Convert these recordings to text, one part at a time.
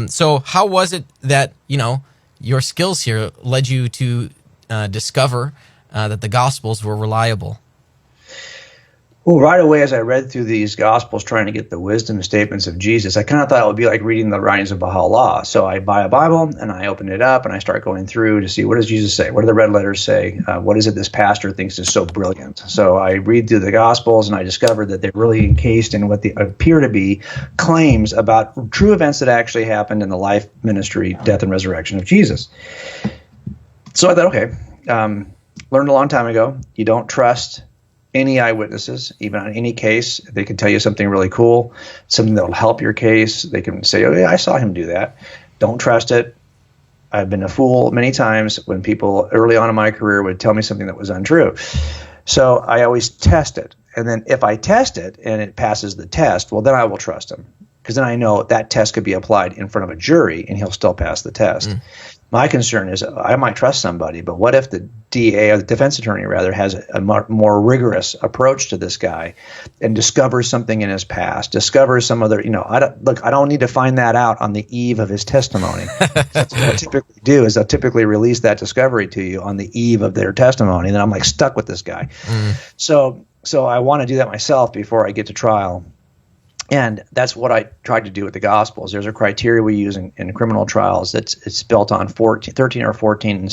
So how was it that, your skills here led you to discover that the Gospels were reliable? Well, right away, as I read through these Gospels trying to get the wisdom statements of Jesus, I kind of thought it would be like reading the writings of Baha'u'llah. So I buy a Bible, and I open it up, and I start going through to see, what does Jesus say? What do the red letters say? What is it this pastor thinks is so brilliant? So I read through the Gospels, and I discovered that they're really encased in what they appear to be claims about true events that actually happened in the life, ministry, death, and resurrection of Jesus. So I thought, okay, learned a long time ago, you don't trust any eyewitnesses, even on any case. They can tell you something really cool, something that will help your case. They can say, oh, yeah, I saw him do that. Don't trust it. I've been a fool many times when people early on in my career would tell me something that was untrue. So I always test it. And then if I test it and it passes the test, well, then I will trust him, because then I know that test could be applied in front of a jury and he'll still pass the test. My concern is I might trust somebody, but what if the DA, or the defense attorney rather, has a more rigorous approach to this guy and discovers something in his past, discovers some other, I don't need to find that out on the eve of his testimony. That's what I typically do, is I'll typically release that discovery to you on the eve of their testimony, and then I'm like stuck with this guy. So I want to do that myself before I get to trial. And that's what I tried to do with the Gospels. There's a criteria we use in criminal trials it's built on 13 or 14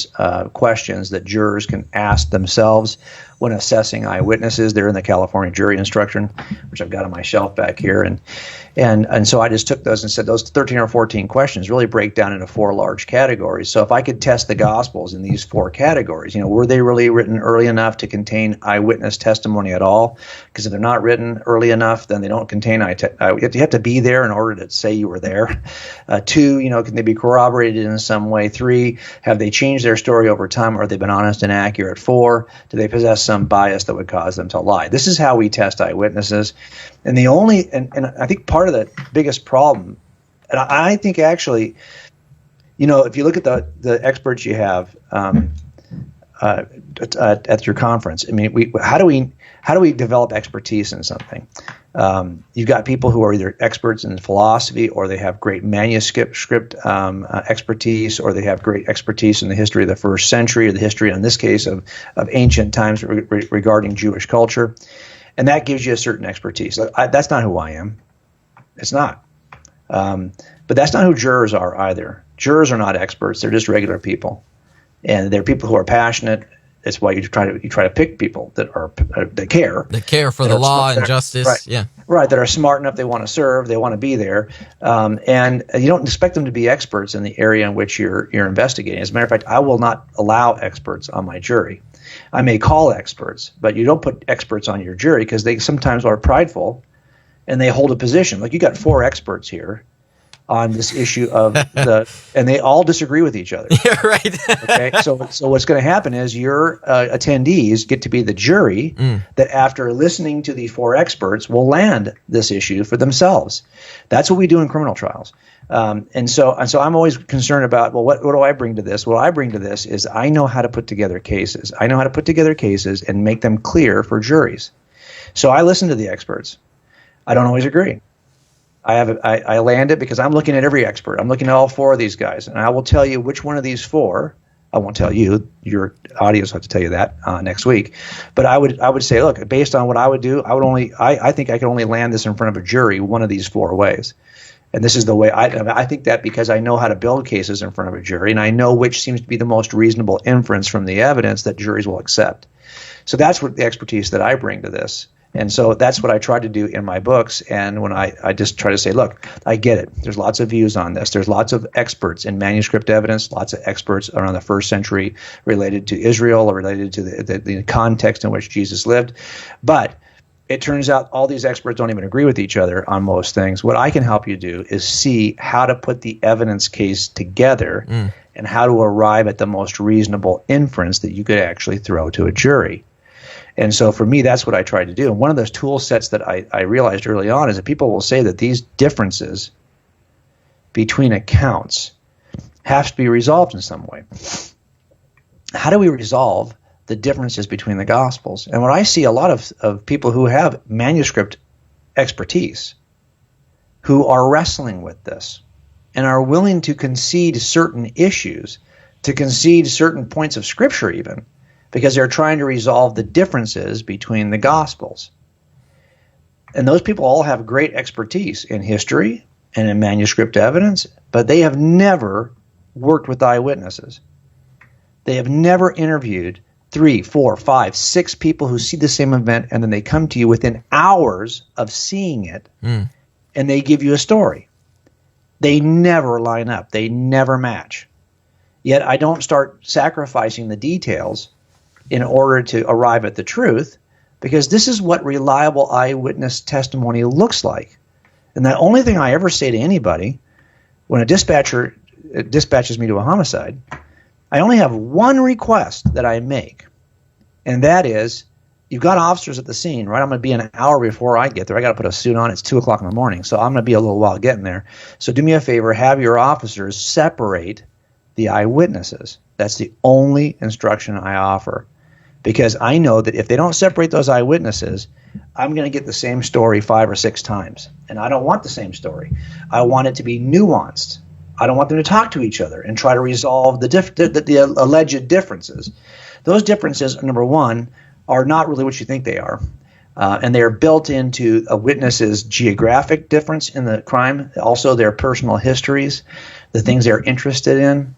questions that jurors can ask themselves when assessing eyewitnesses. They're in the California jury instruction, which I've got on my shelf back here. And so I just took those and said those 13 or 14 questions really break down into 4 large categories. So if I could test the Gospels in these 4 categories, were they really written early enough to contain eyewitness testimony at all? Because if they're not written early enough, then they don't contain you have to be there in order to say you were there. 2, can they be corroborated in some way? 3, have they changed their story over time, or have they been honest and accurate? 4, do they possess some bias that would cause them to lie? This is how we test eyewitnesses. And and I think part of the biggest problem, and I think actually, if you look at the experts you have at your conference, I mean, how do we develop expertise in something? You've got people who are either experts in philosophy, or they have great manuscript expertise, or they have great expertise in the history of the first century, or the history, in this case, of ancient times regarding Jewish culture. And that gives you a certain expertise. That's not who I am. It's not. But that's not who jurors are either. Jurors are not experts. They're just regular people. And they're people who are passionate. That's why you try to pick people that care. They care for the law and justice. Right, yeah. Right. That are smart enough. They want to serve. They want to be there. And you don't expect them to be experts in the area in which you're investigating. As a matter of fact, I will not allow experts on my jury. I may call experts, but you don't put experts on your jury, because they sometimes are prideful and they hold a position. Like, you got 4 experts here on this issue of and they all disagree with each other. Yeah, right. Okay, so what's going to happen is your attendees get to be the jury that, after listening to the 4 experts, will land this issue for themselves. That's what we do in criminal trials. And so I'm always concerned about, well, what do I bring to this? What I bring to this is I know how to put together cases. I know how to put together cases and make them clear for juries. So I listen to the experts. I don't always agree. I land it because I'm looking at every expert. I'm looking at all 4 of these guys, and I will tell you which one of these 4. I won't tell you. Your audience will have to tell you that next week. But I would say, look, based on what I would do, I think I can only land this in front of a jury one of these 4 ways. And this is the way I think that, because I know how to build cases in front of a jury, and I know which seems to be the most reasonable inference from the evidence that juries will accept. So that's what the expertise that I bring to this. And so that's what I try to do in my books. And when I just try to say, look, I get it. There's lots of views on this. There's lots of experts in manuscript evidence, lots of experts around the first century related to Israel or related to the context in which Jesus lived. But it turns out all these experts don't even agree with each other on most things. What I can help you do is see how to put the evidence case together and how to arrive at the most reasonable inference that you could actually throw to a jury. And so for me, that's what I try to do. And one of those tool sets that I realized early on is that people will say that these differences between accounts have to be resolved in some way. How do we resolve the differences between the Gospels? And what I see a lot of people who have manuscript expertise who are wrestling with this. and are willing to concede certain issues, to concede certain points of Scripture even, because they're trying to resolve the differences between the Gospels. And those people all have great expertise in history and in manuscript evidence, but they have never worked with eyewitnesses. They have never interviewed 3, 4, 5, 6 people who see the same event, and then they come to you within hours of seeing it, and they give you a story. They never line up. They never match. Yet I don't start sacrificing the details in order to arrive at the truth, because this is what reliable eyewitness testimony looks like. And the only thing I ever say to anybody when a dispatcher dispatches me to a homicide, I only have one request that I make, and that is, you've got officers at the scene, right? I'm going to be an hour before I get there. I got to put a suit on. It's 2 o'clock in the morning, so I'm going to be a little while getting there. So do me a favor, have your officers separate the eyewitnesses. That's the only instruction I offer, because I know that if they don't separate those eyewitnesses, I'm going to get the same story 5 or 6 times, and I don't want the same story. I want it to be nuanced. I don't want them to talk to each other and try to resolve the alleged differences. Those differences, number one, are not really what you think they are. And they are built into a witness's geographic difference in the crime, also their personal histories, the things they're interested in.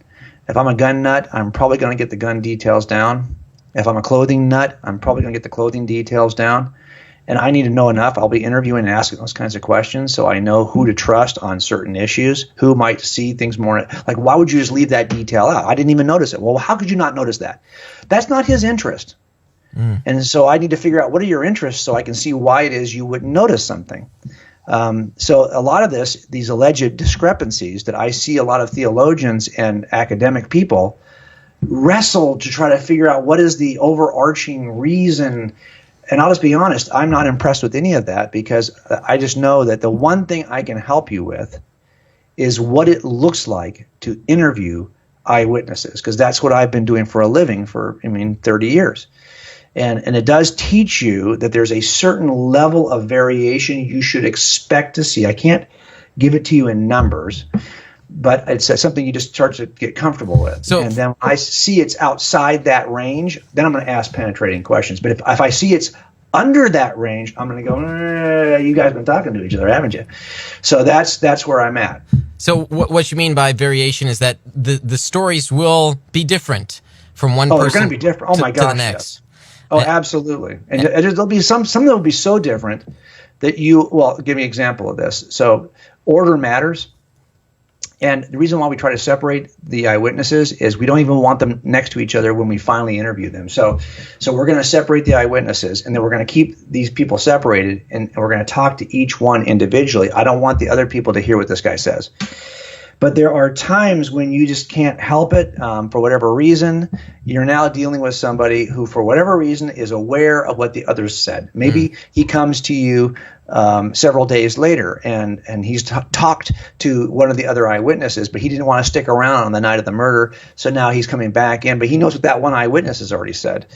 If I'm a gun nut, I'm probably going to get the gun details down. If I'm a clothing nut, I'm probably going to get the clothing details down. And I need to know enough. I'll be interviewing and asking those kinds of questions so I know who to trust on certain issues, who might see things more. Like, why would you just leave that detail out? I didn't even notice it. Well, how could you not notice that? That's not his interest. And so I need to figure out, what are your interests, so I can see why it is you wouldn't notice something. So a lot of these alleged discrepancies that I see a lot of theologians and academic people wrestle to try to figure out what is the overarching reason. And I'll just be honest, I'm not impressed with any of that, because I just know that the one thing I can help you with is what it looks like to interview eyewitnesses, because that's what I've been doing for a living for, 30 years. And it does teach you that there's a certain level of variation you should expect to see. I can't give it to you in numbers, but it's something you just start to get comfortable with. So, and then when I see it's outside that range, then I'm going to ask penetrating questions. But if I see it's under that range, I'm going to go, you guys have been talking to each other, haven't you? So that's where I'm at. So what you mean by variation is that the stories will be different from one person. They're going to be different. Oh my gosh, to the next. Yes. Oh, absolutely. And there'll be some that will be so different that give me an example of this. So order matters. And the reason why we try to separate the eyewitnesses is we don't even want them next to each other when we finally interview them. So we're going to separate the eyewitnesses, and then we're going to keep these people separated, and we're going to talk to each one individually. I don't want the other people to hear what this guy says. But there are times when you just can't help it for whatever reason. You're now dealing with somebody who, for whatever reason, is aware of what the others said. Maybe he comes to you several days later, and he's talked to one of the other eyewitnesses, but he didn't want to stick around on the night of the murder, so now he's coming back in. But he knows what that one eyewitness has already said.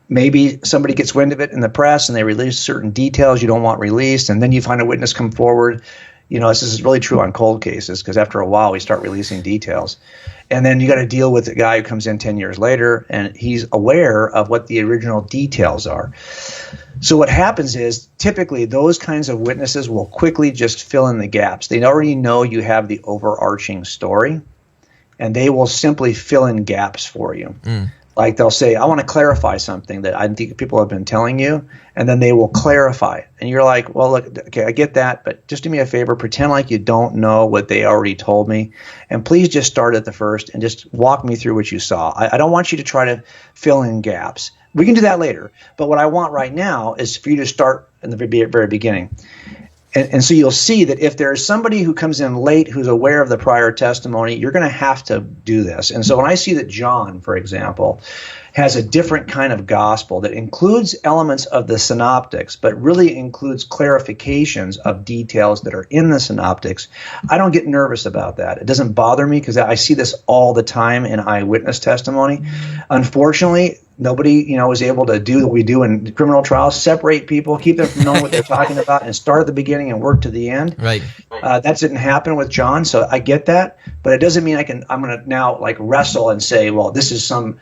Maybe somebody gets wind of it in the press, and they release certain details you don't want released, and then you find a witness come forward. This is really true on cold cases, because after a while we start releasing details. And then you got to deal with the guy who comes in 10 years later, and he's aware of what the original details are. So what happens is, typically those kinds of witnesses will quickly just fill in the gaps. They already know you have the overarching story, and they will simply fill in gaps for you. Like they'll say, I want to clarify something that I think people have been telling you, and then they will clarify it. And you're like, well, look, okay, I get that, but just do me a favor, pretend like you don't know what they already told me, and please just start at the first and just walk me through what you saw. I don't want you to try to fill in gaps. We can do that later, but what I want right now is for you to start in the very beginning. And so you'll see that if there's somebody who comes in late who's aware of the prior testimony, you're going to have to do this. And so when I see that John, for example, has a different kind of gospel that includes elements of the synoptics, but really includes clarifications of details that are in the synoptics, I don't get nervous about that. It doesn't bother me, because I see this all the time in eyewitness testimony. Unfortunately, Nobody, was able to do what we do in criminal trials: separate people, keep them from knowing what they're talking about, and start at the beginning and work to the end. Right. That didn't happen with John, so I get that, but it doesn't mean I'm going to now like wrestle and say, well, this is some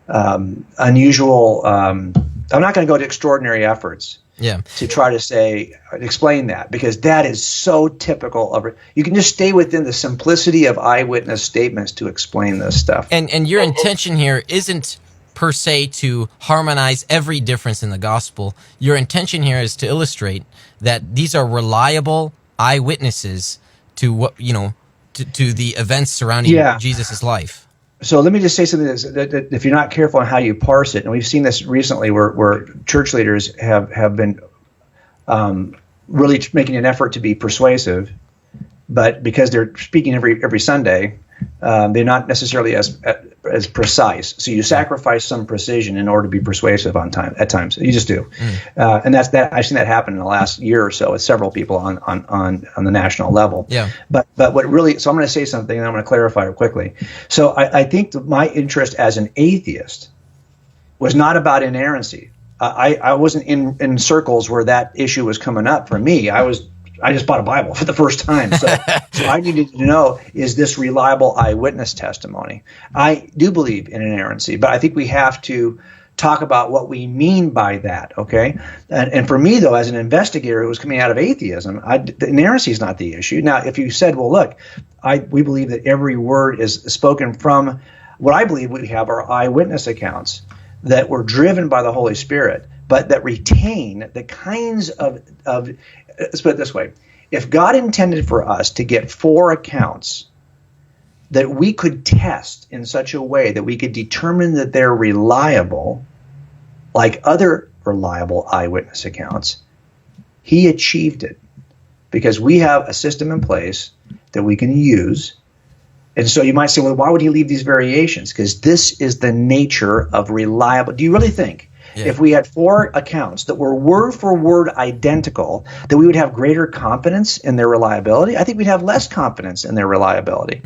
unusual. I'm not going to go to extraordinary efforts. Yeah. To try to explain that, because that is so typical of it. You can just stay within the simplicity of eyewitness statements to explain this stuff. And your intention here isn't per se to harmonize every difference in the gospel. Your intention here is to illustrate that these are reliable eyewitnesses to what to the events surrounding Jesus' life. So let me just say something that if you're not careful on how you parse it, and we've seen this recently where church leaders have been really making an effort to be persuasive, but because they're speaking every Sunday, they're not necessarily as precise. So you sacrifice some precision in order to be persuasive at times. You just do, and that's that. I've seen that happen in the last year or so with several people on the national level. Yeah. But what really? So I'm going to say something, and I'm going to clarify it quickly. So I think that my interest as an atheist was not about inerrancy. I wasn't in circles where that issue was coming up for me. I just bought a Bible for the first time. So I needed to know, is this reliable eyewitness testimony? I do believe in inerrancy, but I think we have to talk about what we mean by that, okay? And for me, though, as an investigator who was coming out of atheism, the inerrancy is not the issue. Now, if you said, well, look, we believe that every word is spoken from what I believe we have are eyewitness accounts that were driven by the Holy Spirit, but that retain the kinds of let's put it this way. If God intended for us to get 4 accounts that we could test in such a way that we could determine that they're reliable, like other reliable eyewitness accounts, he achieved it because we have a system in place that we can use. And so you might say, well, why would he leave these variations? Because this is the nature of reliable. Do you really think if we had 4 accounts that were word for word identical, that we would have greater confidence in their reliability? I think we'd have less confidence in their reliability.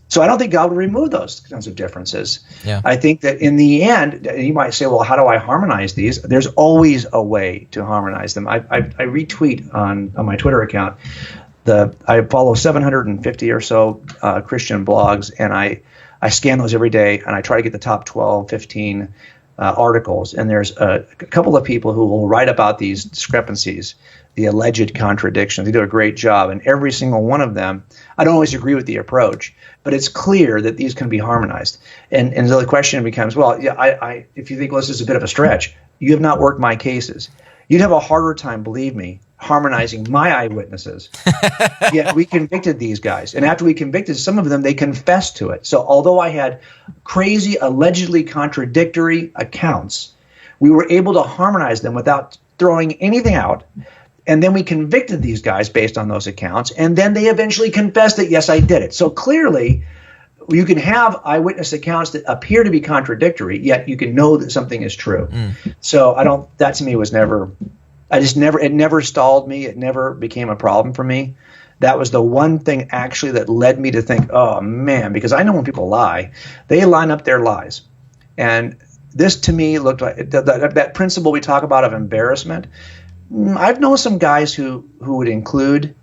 So I don't think God would remove those kinds of differences. Yeah. I think that in the end, you might say, well, how do I harmonize these? There's always a way to harmonize them. I retweet on my Twitter account. I follow 750 or so Christian blogs, and I scan those every day, and I try to get the top 12, 15 articles, and there's a couple of people who will write about these discrepancies, the alleged contradictions. They do a great job, and every single one of them, I don't always agree with the approach, but it's clear that these can be harmonized. And so the question becomes, well, if you think, well, this is a bit of a stretch, you have not worked my cases. You'd have a harder time, believe me, harmonizing my eyewitnesses. Yet we convicted these guys. And after we convicted some of them, they confessed to it. So although I had crazy, allegedly contradictory accounts, we were able to harmonize them without throwing anything out. And then we convicted these guys based on those accounts. And then they eventually confessed that, yes, I did it. So clearly, you can have eyewitness accounts that appear to be contradictory, yet you can know that something is true. So that to me was it never stalled me. It never became a problem for me. That was the one thing actually that led me to think, oh man, because I know when people lie, they line up their lies. And this to me looked like that principle we talk about of embarrassment. I've known some guys who would include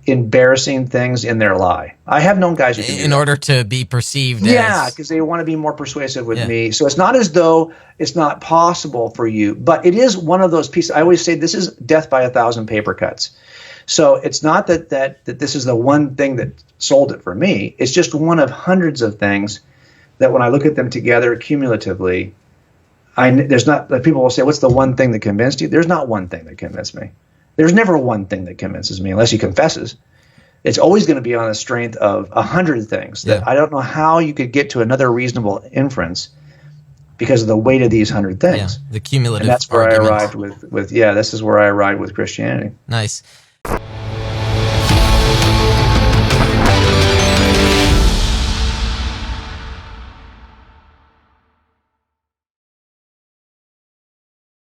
embarrassing things in their lie. I have known guys who do in order to be perceived as because they want to be more persuasive with me. So it's not as though it's not possible for you, but it is one of those pieces. I always say this is death by 1,000 paper cuts. So it's not that this is the one thing that sold it for me. It's just one of hundreds of things that when I look at them together cumulatively, there's not. People will say, "What's the one thing that convinced you?" There's not one thing that convinced me. There's never one thing that convinces me unless he confesses. It's always going to be on the strength of 100 things that I don't know how you could get to another reasonable inference because of the weight of these 100 things. Yeah, the cumulative. And that's where arguments. I arrived with this is where I arrived with Christianity. Nice.